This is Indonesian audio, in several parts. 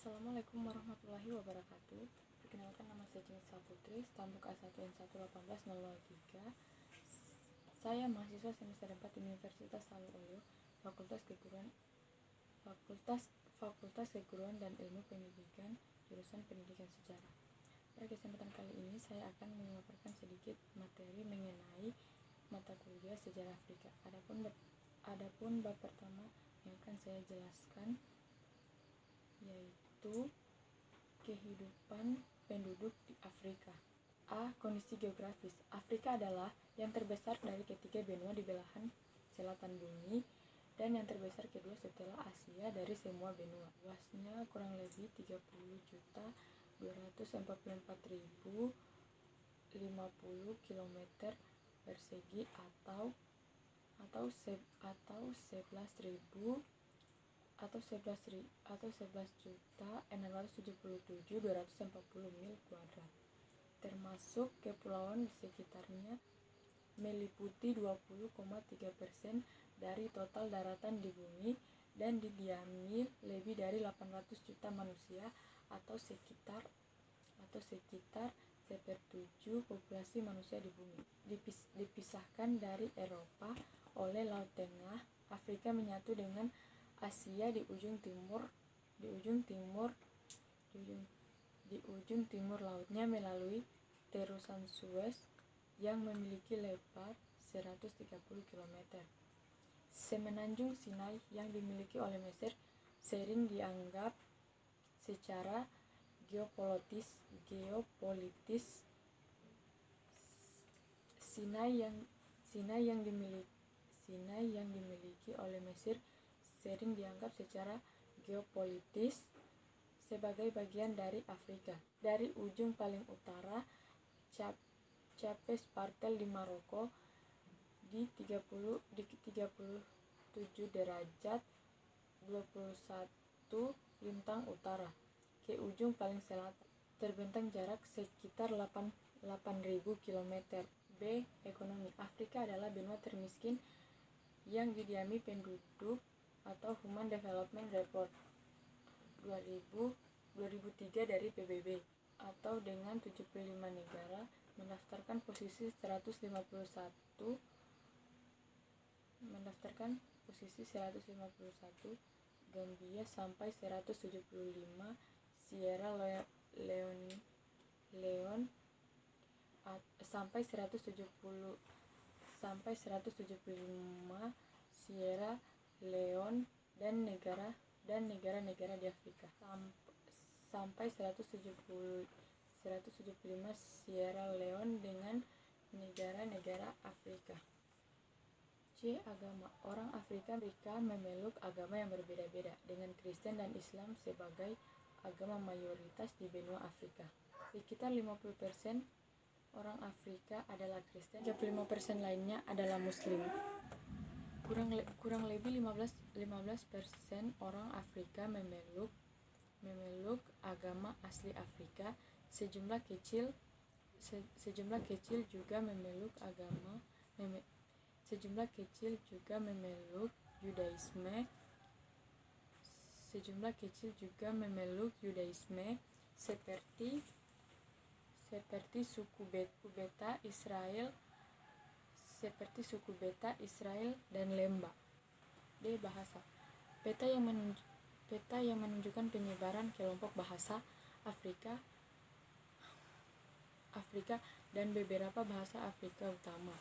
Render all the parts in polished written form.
Assalamualaikum warahmatullahi wabarakatuh. Perkenalkan, nama saya Jenisa Putri, stambuk A1N11803. Saya mahasiswa semester 4 di Universitas Sanggolio, Fakultas Keguruan dan Ilmu Pendidikan, jurusan Pendidikan Sejarah. Pada kesempatan kali ini saya akan memaparkan sedikit materi mengenai mata kuliah Sejarah Afrika. Adapun bab pertama yang akan saya jelaskan yaitu kehidupan penduduk di Afrika. A. Kondisi geografis. Afrika adalah yang terbesar dari ketiga benua di belahan selatan bumi dan yang terbesar kedua setelah Asia dari semua benua. Luasnya kurang lebih 30.244.050 km persegi atau 11.677.240 mil kuadrat, termasuk kepulauan di sekitarnya, meliputi 20,3% dari total daratan di bumi dan didiami lebih dari 800 juta manusia atau sekitar 1/7 populasi manusia di bumi. Dipisahkan dari Eropa oleh Laut Tengah, Afrika menyatu dengan Asia di ujung timur lautnya melalui terusan Suez yang memiliki lebar 130 km. Semenanjung Sinai yang dimiliki oleh Mesir sering dianggap secara geopolitis Sinai yang dimiliki oleh Mesir sering dianggap secara geopolitis sebagai bagian dari Afrika. Dari ujung paling utara, Cape Spartel di Maroko di 37 derajat 21 lintang utara ke ujung paling selatan, terbentang jarak sekitar 8.000 km. B. Ekonomi. Afrika adalah benua termiskin yang didiami penduduk atau Human Development Report 2003 dari PBB, atau dengan 75 negara, mendaftarkan posisi 151 Gambia sampai 175 Sierra Leone sampai 175 Sierra Leone dan negara-negara di Afrika sampai 175 Sierra Leone dengan negara-negara Afrika. C. Agama. Orang Afrika memeluk agama yang berbeda-beda, dengan Kristen dan Islam sebagai agama mayoritas di benua Afrika. Sekitar 50% orang Afrika adalah Kristen, 35% lainnya adalah Muslim. Kurang lebih 15% orang Afrika memeluk agama asli Afrika. Sejumlah kecil juga memeluk Yudaisme seperti suku Beta Israel dan Lemba. D. Bahasa. Peta yang menunjukkan penyebaran kelompok bahasa Afrika dan beberapa bahasa Afrika utama.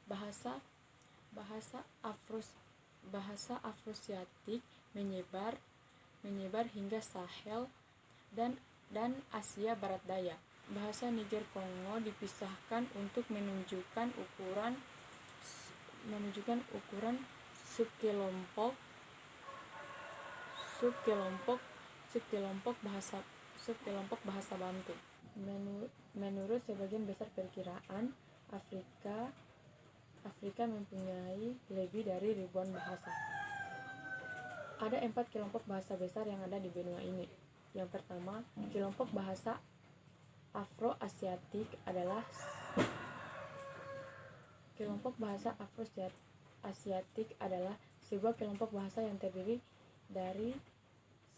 Bahasa Afroasiatik menyebar hingga Sahel dan Asia Barat Daya. Bahasa Niger Kongo dipisahkan untuk menunjukkan ukuran subkelompok bahasa Bantu. Menurut sebagian besar perkiraan, Afrika mempunyai lebih dari ribuan bahasa. Ada 4 kelompok bahasa besar yang ada di benua ini. Yang pertama, kelompok bahasa Afroasiatik adalah sebuah kelompok bahasa yang terdiri dari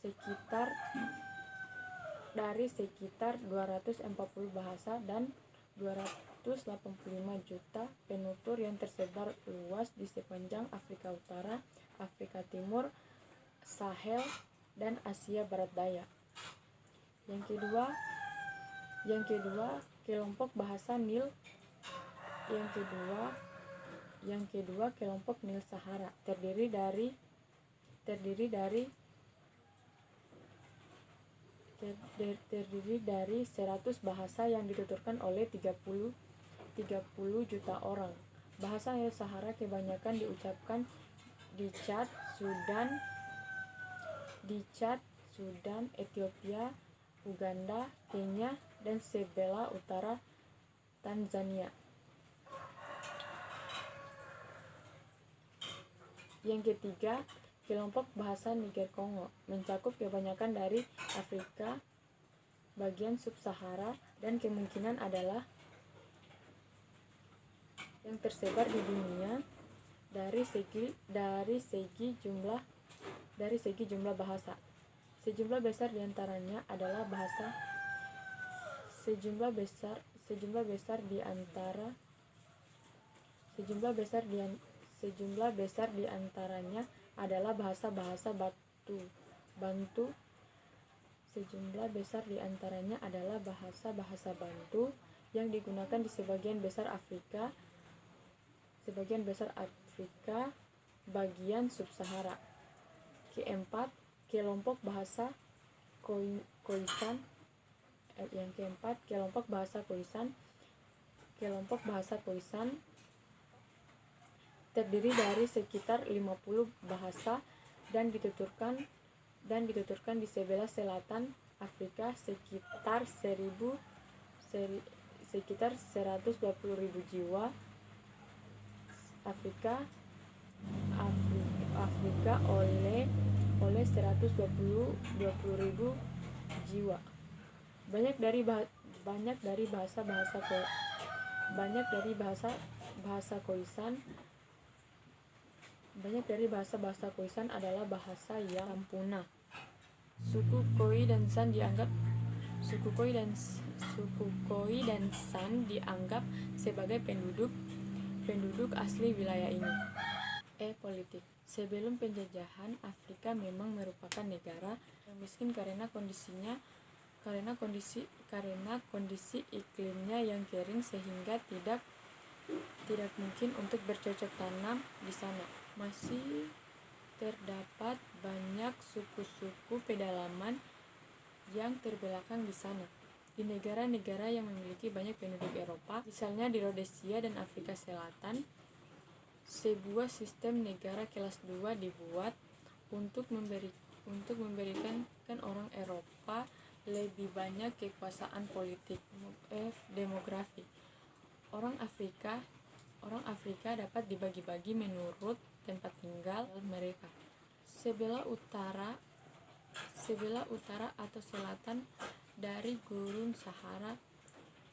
sekitar dari sekitar 240 bahasa dan 285 juta penutur yang tersebar luas di sepanjang Afrika Utara, Afrika Timur, Sahel, dan Asia Barat Daya. Yang kedua, kelompok bahasa Nil. Yang kedua, kelompok Nil Sahara terdiri dari 100 bahasa yang dituturkan oleh 30 juta orang. Bahasa Nil Sahara kebanyakan diucapkan di Chad, Sudan, Ethiopia, Uganda, Kenya, dan sebelah utara Tanzania. Yang ketiga, kelompok bahasa Niger-Kongo mencakup kebanyakan dari Afrika bagian sub-Sahara dan kemungkinan adalah yang tersebar di dunia dari segi jumlah bahasa. Sejumlah besar diantaranya adalah bahasa-bahasa Bantu. Yang digunakan di sebagian besar Afrika bagian sub-Sahara. Keempat, kelompok bahasa Khoisan. Kelompok bahasa Khoisan terdiri dari sekitar 50 bahasa dan dituturkan di sebelah selatan Afrika sekitar 120.000 jiwa. Afrika oleh 120.000 jiwa. Banyak dari bahasa Khoisan adalah bahasa yang punah. Suku Khoi dan San dianggap sebagai penduduk asli wilayah ini. Politik. Sebelum penjajahan, Afrika memang merupakan negara yang miskin karena kondisi iklimnya yang kering sehingga tidak mungkin untuk bercocok tanam di sana. Masih terdapat banyak suku-suku pedalaman yang terbelakang di sana. Di negara-negara yang memiliki banyak penduduk Eropa, misalnya di Rhodesia dan Afrika Selatan, sebuah sistem negara kelas 2 dibuat untuk memberikan orang Eropa lebih banyak kekuasaan politik. Demografi. Orang Afrika dapat dibagi-bagi menurut tempat tinggal mereka. Sebelah utara atau selatan dari Gurun Sahara.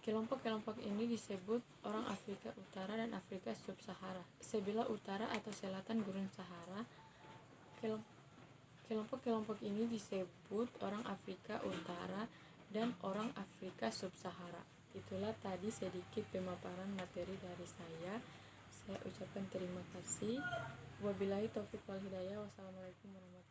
Kelompok-kelompok ini disebut orang Afrika Utara dan Afrika Sub-Sahara. Sebelah utara atau selatan Gurun Sahara. Kelompok-kelompok ini disebut orang Afrika Utara dan orang Afrika Sub-Sahara. Itulah tadi sedikit pemaparan materi dari saya. Saya ucapkan terima kasih. Wabillahi taufiq wal hidayah. Wassalamualaikum warahmatullahi wabarakatuh.